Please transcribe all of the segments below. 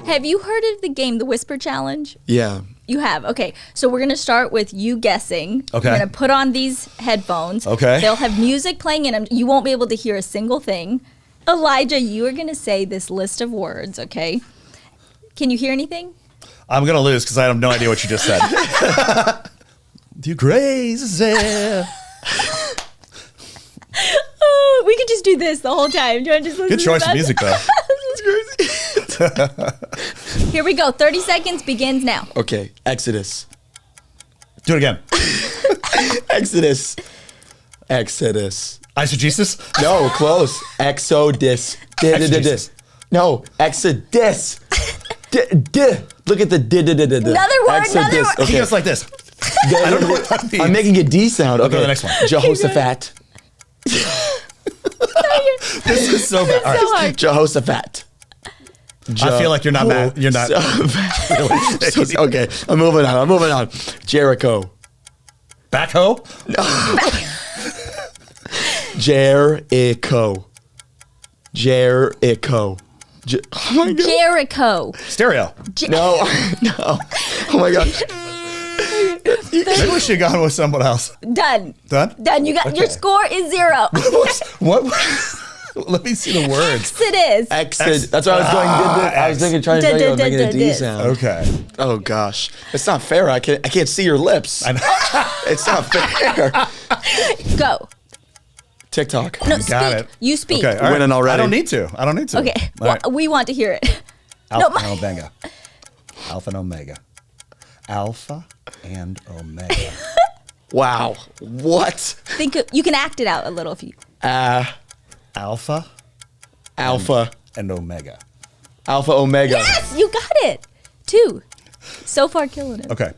Have you heard of the game, the Whisper Challenge? Yeah. You have. Okay. So we're going to start with you guessing. Okay. You're going to put on these headphones. Okay. They'll have music playing in them. You won't be able to hear a single thing. Elijah, you are going to say this list of words, okay? Can you hear anything? I'm going to lose because I have no idea what you just said. You crazy. Oh, we could just do this the whole time. Do you want to just listen Good choice to of music, though. Here we go. 30 seconds begins now. Okay. Exodus. Do it again. Exodus. Exodus. Eisegesis? No, close. Exodus. Exegesis. No, Exodus. Look at the Another word, another word. He goes like this. I don't know what that means. I'm making a D sound. Okay, to the next one. Jehoshaphat. This is so bad. All right. So hard. Jehoshaphat. I feel like you're not mad. You're not. Okay, I'm moving on. Jericho. Backhoe? Jericho. Oh my god. Jericho. Stereo. No. Oh my gosh. Maybe we should have gone with someone else. Done. Done? You got your Okay. score is 0. What? Let me see the words. Exodus. That's what I was going. I was thinking, trying to tell you I was making a D sound. Okay. Oh gosh, it's not fair. I can't see your lips. I know. It's not fair. Go. TikTok. No, Got speak. it. You speak. Okay. All right. Winning already. I don't need to. Okay. All right. Well, we want to hear it. Alpha and Omega. Alpha and Omega. Alpha and Omega. Wow. What? You can act it out a little if you. Alpha Alpha. and Omega. Alpha Omega. Yes, you got it. 2. So far, killing it. Okay.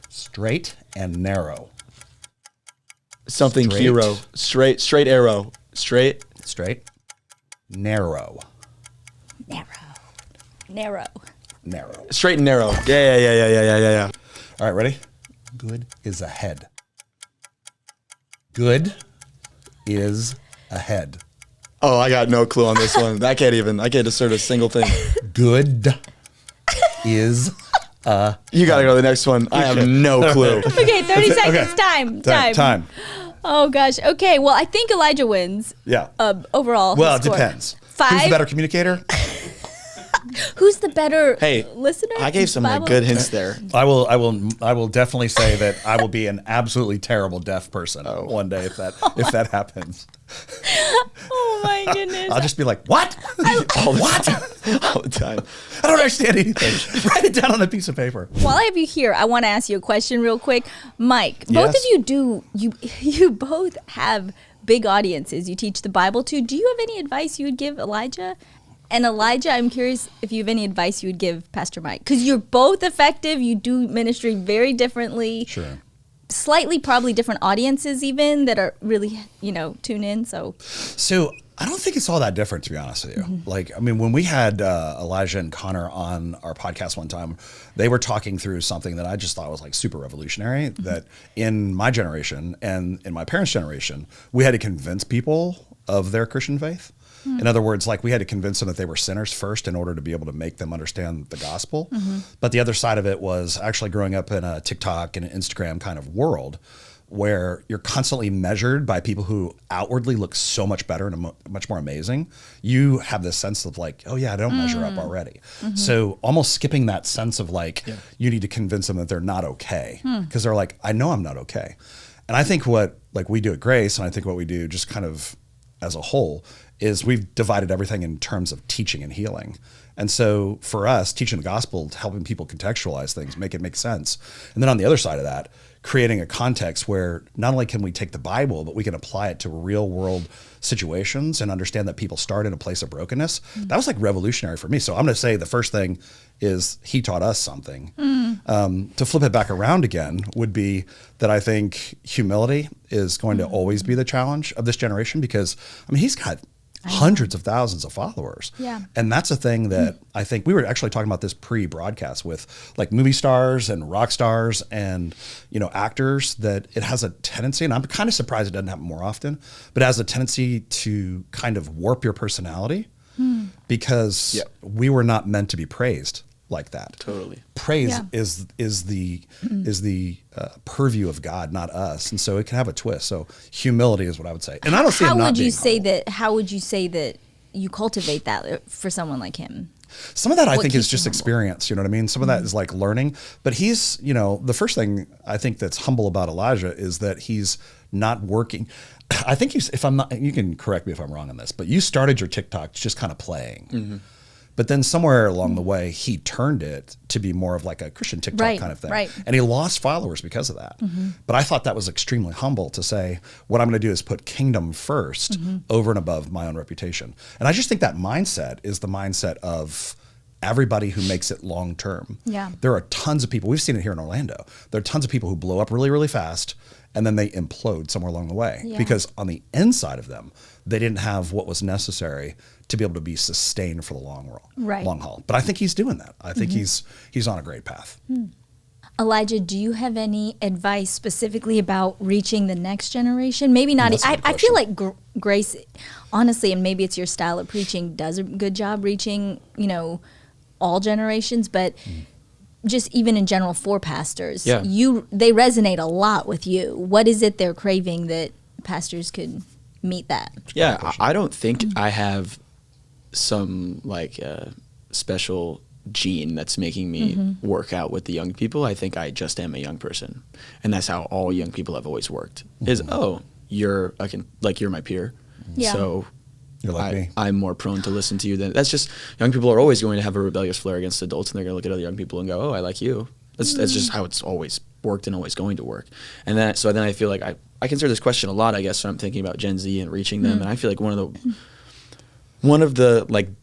Straight and narrow. Something Straight. hero. Straight arrow. Straight. Narrow. Narrow. Straight and narrow. Yeah. All right, ready? Good is ahead. Good is ahead. Oh, I got no clue on this one. I can't assert a single thing. Good is You gotta go to the next one. I have no clue. Okay, 30 seconds. Okay. Time. Oh gosh. Okay. Well, I think Elijah wins. Yeah. Overall. Well, it score. depends. 5. Who's the better communicator? Who's the better listener? I gave some Bible? good hints there. I will definitely say that I will be an absolutely terrible deaf person one day if that happens. Oh my goodness. I'll just be like, what? All the time. I don't understand anything. Write it down on a piece of paper. While I have you here, I want to ask you a question real quick. Mike, both Yes? of you both have big audiences you teach the Bible to. Do you have any advice you would give Elijah? And Elijah, I'm curious if you have any advice you would give Pastor Mike. Because you're both effective. You do ministry very differently. Sure. Slightly probably different audiences even that are really, tune in. So I don't think it's all that different, to be honest with you. Mm-hmm. Like, I mean, when we had Elijah and Connor on our podcast one time, they were talking through something that I just thought was like super revolutionary, that in my generation and in my parents' generation, we had to convince people of their Christian faith. In other words, like we had to convince them that they were sinners first in order to be able to make them understand the gospel. But the other side of it was actually growing up in a TikTok and an Instagram kind of world where you're constantly measured by people who outwardly look so much better and much more amazing. You have this sense of like, oh yeah, I don't measure up already. So almost skipping that sense of like, you need to convince them that they're not okay. Because they're like, I know I'm not okay. And I think what like we do at Grace, and I think what we do just kind of as a whole, is we've divided everything in terms of teaching and healing. And so for us, teaching the gospel, helping people contextualize things, make it make sense. And then on the other side of that, creating a context where not only can we take the Bible, but we can apply it to real world situations and understand that people start in a place of brokenness. That was like revolutionary for me. So I'm going to say the first thing is he taught us something. To flip it back around again would be that I think humility is going to always be the challenge of this generation, because I mean, he's got hundreds of thousands of followers. Yeah. And that's a thing that I think we were actually talking about this pre-broadcast with like movie stars and rock stars and, actors, that it has a tendency, and I'm kind of surprised it doesn't happen more often, but it has a tendency to kind of warp your personality because we were not meant to be praised like that. Totally. Praise is the purview of God, not us, and so it can have a twist. So humility is what I would say, and I don't see. How would you say that? How would you say that you cultivate that for someone like him? Some of that I What think is keeps just him humble? experience. You know what I mean? Some of that is like learning. But he's, the first thing I think that's humble about Elijah is that he's not working. I think if I'm not, you can correct me if I'm wrong on this, but you started your TikTok just kind of playing. But then somewhere along the way, he turned it to be more of like a Christian TikTok kind of thing. Right. And he lost followers because of that. But I thought that was extremely humble to say, what I'm going to do is put kingdom first over and above my own reputation. And I just think that mindset is the mindset of everybody who makes it long term. Yeah. There are tons of people, we've seen it here in Orlando. There are tons of people who blow up really, really fast and then they implode somewhere along the way because on the inside of them, they didn't have what was necessary to be able to be sustained for the long haul. But I think he's doing that. I think he's on a great path. Elijah, do you have any advice specifically about reaching the next generation? Maybe not. That's a good I feel question. like Grace, honestly, and maybe it's your style of preaching, does a good job reaching, all generations, but just even in general for pastors, they resonate a lot with you. What is it they're craving that pastors could meet that? Yeah, I don't think I have some special gene that's making me work out with the young people. I think I just am a young person, and that's how all young people have always worked. Is you're my peer, so you're like me. I'm more prone to listen to you than that's just young people are always going to have a rebellious flare against adults, and they're going to look at other young people and go, "Oh, I like you." That's just how it's always worked and always going to work. And then I feel like I consider this question a lot. I guess when I'm thinking about Gen Z and reaching them, and I feel like one of the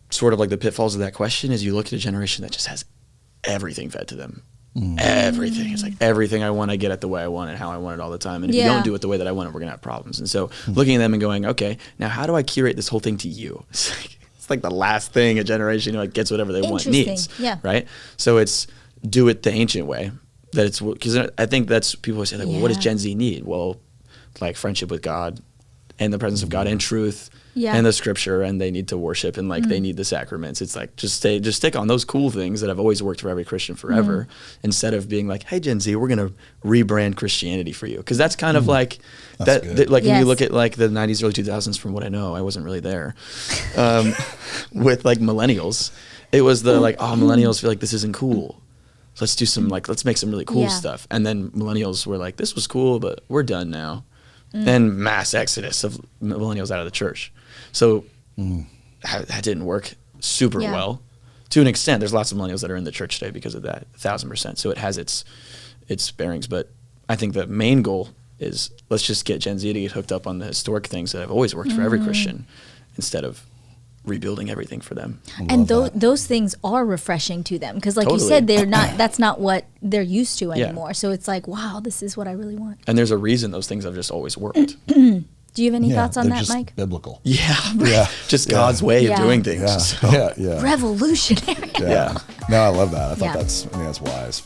sort of like the pitfalls of that question is you look at a generation that just has everything fed to them. Everything. It's like everything I want, I get it the way I want it, how I want it all the time. And if you don't do it the way that I want it, we're going to have problems. And so looking at them and going, okay, now how do I curate this whole thing to you? It's like the last thing a generation gets whatever they want needs. Yeah. Right? So it's do it the ancient way. Because I think that's people always say, well, what does Gen Z need? Well, like friendship with God and the presence of God and truth. And the scripture, and they need to worship, and they need the sacraments. It's like just stick on those cool things that have always worked for every Christian forever, instead of being like, hey Gen Z, we're gonna rebrand Christianity for you, because that's kind of like that's that. Good. If you look at like the '90s, early 2000s, from what I know, I wasn't really there. With like millennials, it was the millennials feel like this isn't cool. Let's do some let's make some really cool stuff, and then millennials were like, this was cool, but we're done now. And mass exodus of millennials out of the church. So that didn't work super well. To an extent, there's lots of millennials that are in the church today because of that, 1,000%. So it has its bearings. But I think the main goal is let's just get Gen Z to get hooked up on the historic things that have always worked for every Christian, instead of rebuilding everything for them. And those things are refreshing to them, because you said, that's not what they're used to anymore. So it's like, wow, this is what I really want. And there's a reason those things have just always worked. Do you have any thoughts on that, just Mike? Biblical. Just God's way of doing things. Yeah. Revolutionary. No, I love that. I think that's wise.